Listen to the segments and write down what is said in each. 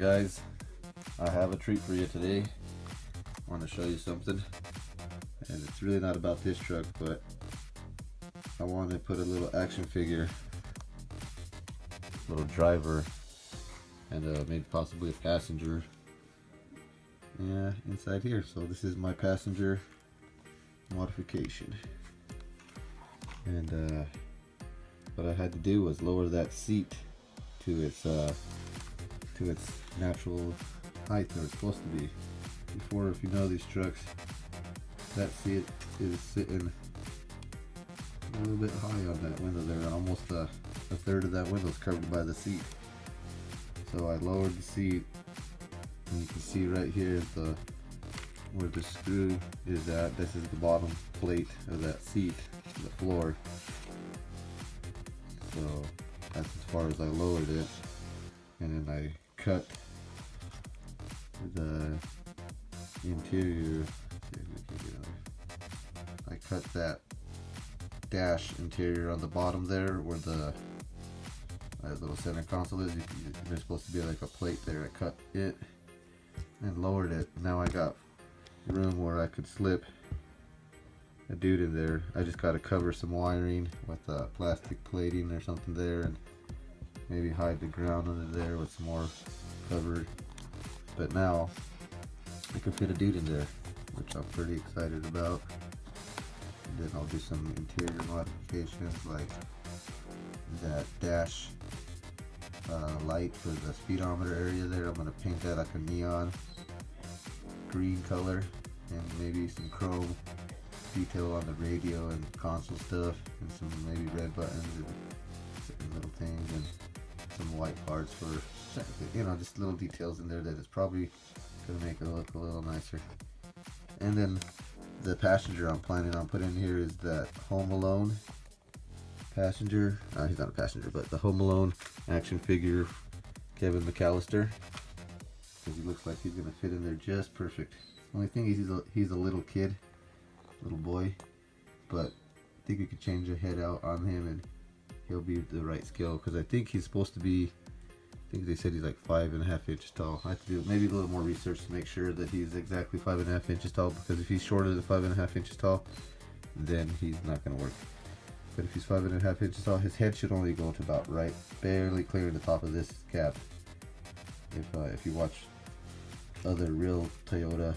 guys, I have a treat for you today. I want to show you something, and it's really not about this truck, but I want to put a little action figure, little driver, and maybe possibly a passenger inside here. So this is my passenger modification, and what I had to do was lower that seat to its natural height that it's supposed to be. Before, if you know these trucks, that seat is sitting a little bit high on that window there. Almost a third of that window is covered by the seat. So I lowered the seat, and you can see right here where the screw is at. This is the bottom plate of that seat, the floor. So that's as far as I lowered it, and then I cut the interior. I cut that dash interior on the bottom there where the little center console is. There's supposed to be like a plate there. I cut it and lowered it. Now I got room where I could slip a dude in there. I just got to cover some wiring with plastic plating or something there, and maybe hide the ground under there with some more cover. But now I can fit a dude in there, which I'm pretty excited about. And then I'll do some interior modifications, like that dash light for the speedometer area there. I'm going to paint that like a neon green color, and maybe some chrome detail on the radio and console stuff, and some maybe red buttons and little things, and some white parts for, just little details in there that is probably going to make it look a little nicer. And then the passenger I'm planning on putting in here is that Home Alone passenger. He's not a passenger, but the Home Alone action figure, Kevin McAllister, because he looks like he's going to fit in there just perfect. Only thing is he's a little kid, little boy, but I think we could change the head out on him and he'll be the right scale, because I think he's supposed to be, I think they said he's like 5.5 inches tall. I have to do maybe a little more research to make sure that he's exactly 5.5 inches tall, because if he's shorter than 5.5 inches tall, then he's not going to work. But if he's 5.5 inches tall, his head should only go to about right, barely clearing the top of this cap. If you watch other real Toyota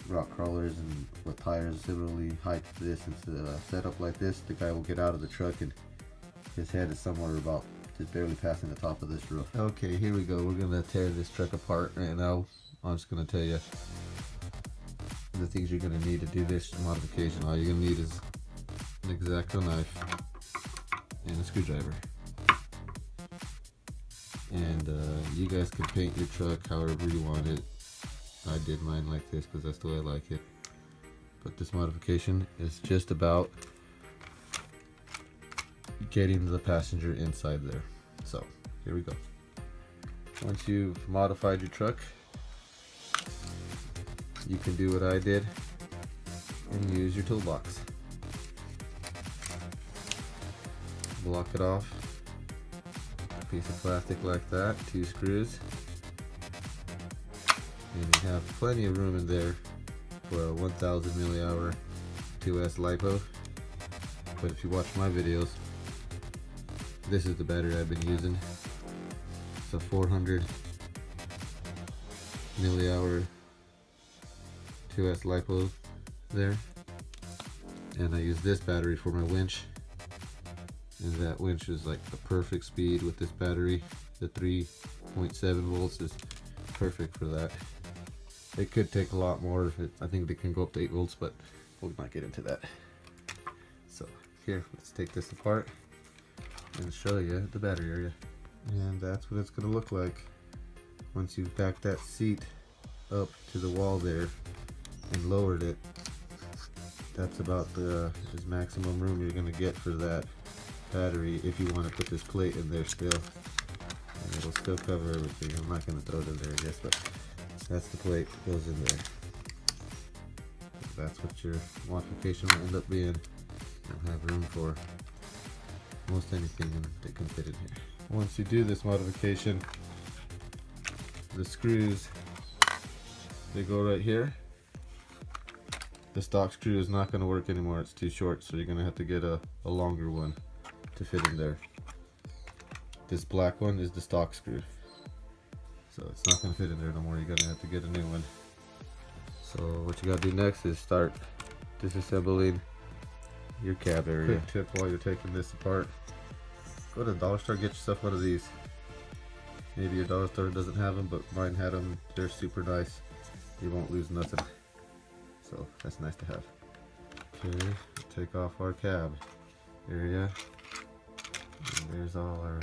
rock crawlers and with tires similarly high to this and set up like this, the guy will get out of the truck and his head is somewhere about just barely passing the top of this roof. Okay, here we go. We're gonna tear this truck apart right now. I'm just gonna tell you the things you're gonna need to do this modification. All you're gonna need is an X-Acto knife and a screwdriver. And you guys can paint your truck however you want it. I did mine like this because that's the way I like it. But this modification is just about getting the passenger inside there. So here we go. Once you've modified your truck, you can do what I did and use your toolbox. Block it off. A piece of plastic like that, 2 screws. And you have plenty of room in there for a 1000 millihour 2S LiPo. But if you watch my videos, this is the battery I've been using. It's a 400 millihour 2S LiPo there. And I use this battery for my winch. And that winch is like the perfect speed with this battery. The 3.7 volts is perfect for that. It could take a lot more. I think they can go up to 8 volts, but we'll not get into that. So here, let's take this apart and show you the battery area. And that's what it's going to look like once you've backed that seat up to the wall there and lowered it. That's about the maximum room you're going to get for that battery if you want to put this plate in there still. And it'll still cover everything. I'm not going to throw it in there, I guess, but that's the plate that goes in there. That's what your modification will end up being. You'll have room for most anything that can fit in here. Once you do this modification, the screws, they go right here. The stock screw is not going to work anymore, it's too short, so you're going to have to get a longer one to fit in there. This black one is the stock screw, so it's not going to fit in there no more. You're going to have to get a new one. So what you got to do next is start disassembling your cab area. Quick tip while you're taking this apart, go to the dollar store, get yourself one of these. Maybe your dollar store doesn't have them, but mine had them. They're super nice. You won't lose nothing. So that's nice to have. Okay, take off our cab area. And there's all our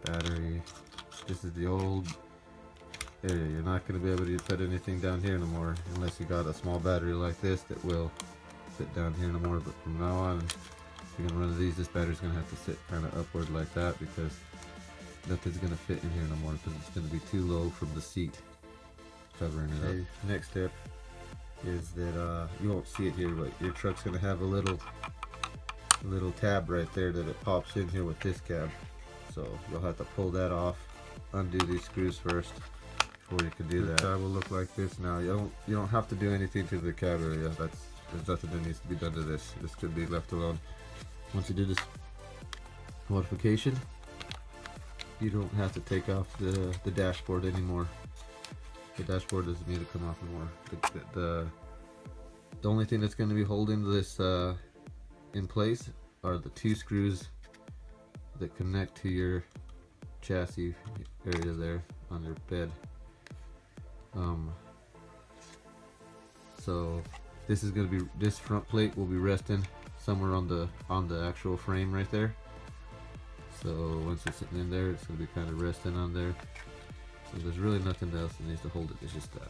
battery. This is the old area. You're not going to be able to put anything down here no more unless you got a small battery like this that will fit down here no more. But from now on, if you're going to run these, this battery's going to have to sit kind of upward like that, because nothing's going to fit in here no more, because it's going to be too low from the seat covering it up. Next step is that you won't see it here, but your truck's going to have a little tab right there that it pops in here with this cab. So you'll have to pull that off, undo these screws first before you can do that. The cab will look like this now. You don't have to do anything to the cab area. There's nothing that needs to be done to this. This could be left alone. Once you do this modification, you don't have to take off the dashboard anymore. The dashboard doesn't need to come off anymore. The only thing that's going to be holding this in place are the two screws that connect to your chassis area there on your bed. So this is going to be, this front plate will be resting somewhere on the actual frame right there. So once it's sitting in there, it's going to be kind of resting on there. So there's really nothing else that needs to hold it, it's just that.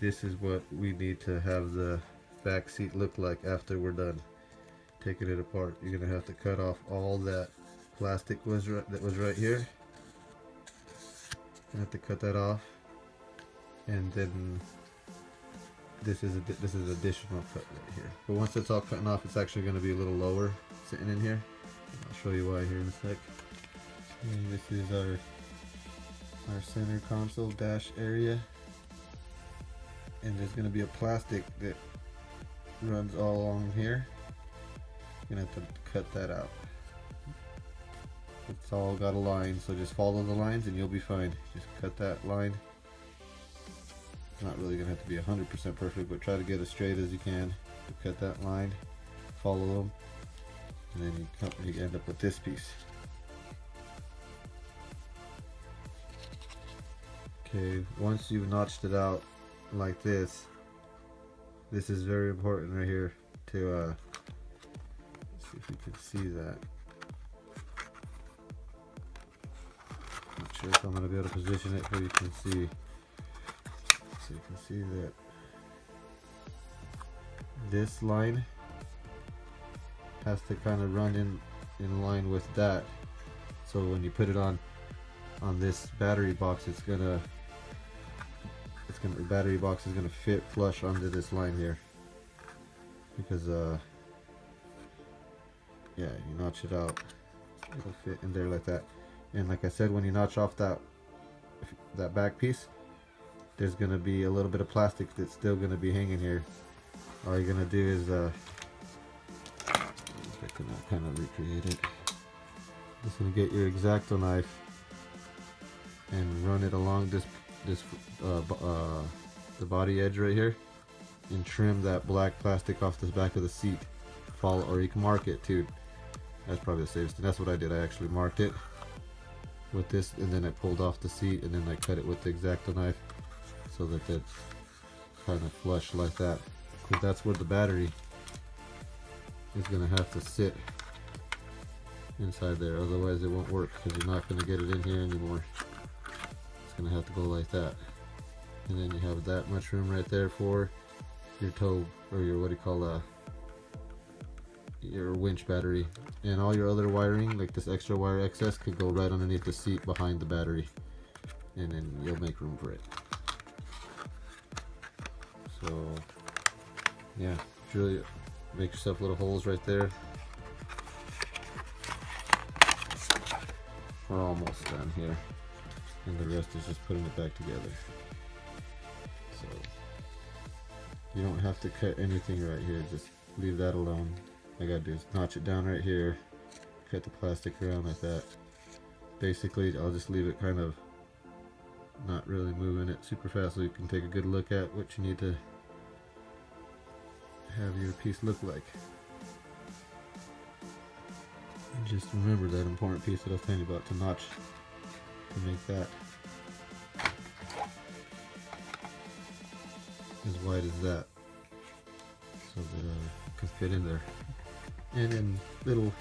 This is what we need to have the back seat look like after we're done taking it apart. You're going to have to cut off all that plastic that was right here. You have to cut that off, and then this is additional cut right here. But once it's all cutting off, it's actually going to be a little lower sitting in here. I'll show you why here in a sec. And this is our center console dash area, and there's going to be a plastic that runs all along here. You're going to have to cut that out. It's all got a line, so just follow the lines and you'll be fine. Just cut that line. It's not really going to have to be 100% perfect, but try to get as straight as you can. Cut that line, follow them, and then you end up with this piece. Okay, once you've notched it out like this is very important right here to see if you can see that. Not sure if I'm going to be able to position it where you can see. So you can see that this line has to kind of run in line with that. So when you put it on this battery box, the battery box is gonna fit flush under this line here, because yeah, you notch it out, it'll fit in there like that. And like I said, when you notch off that back piece, there's gonna be a little bit of plastic that's still gonna be hanging here. All you're gonna do is I can kind of recreate it. Just gonna get your X-Acto knife and run it along the body edge right here, and trim that black plastic off the back of the seat. Or you can mark it too. That's probably the safest thing. That's what I did. I actually marked it with this, and then I pulled off the seat, and then I cut it with the X-Acto knife so that it's kind of flush like that, because that's where the battery is going to have to sit inside there. Otherwise it won't work, because you're not going to get it in here anymore. It's going to have to go like that, and then you have that much room right there for your tow, or your, what do you call, your winch battery. And all your other wiring, like this extra wire excess, could go right underneath the seat behind the battery, and then you'll make room for it. So yeah, really make yourself little holes right there. we're almost done here, and the rest is just putting it back together. So you don't have to cut anything right here, just leave that alone. All I gotta do is notch it down right here, cut the plastic around like that. Basically I'll just leave it kind of not really moving it super fast so you can take a good look at what you need to have your piece look like. And just remember that important piece that I was telling you about, to notch, to make that as wide as that, so that it can fit in there. And then little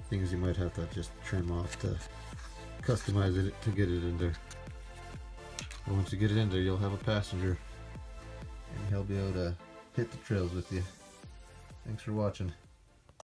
things you might have to just trim off to customize it to get it in there. But once you get it in there, you'll have a passenger, and he'll be able to hit the trails with you. Thanks for watching.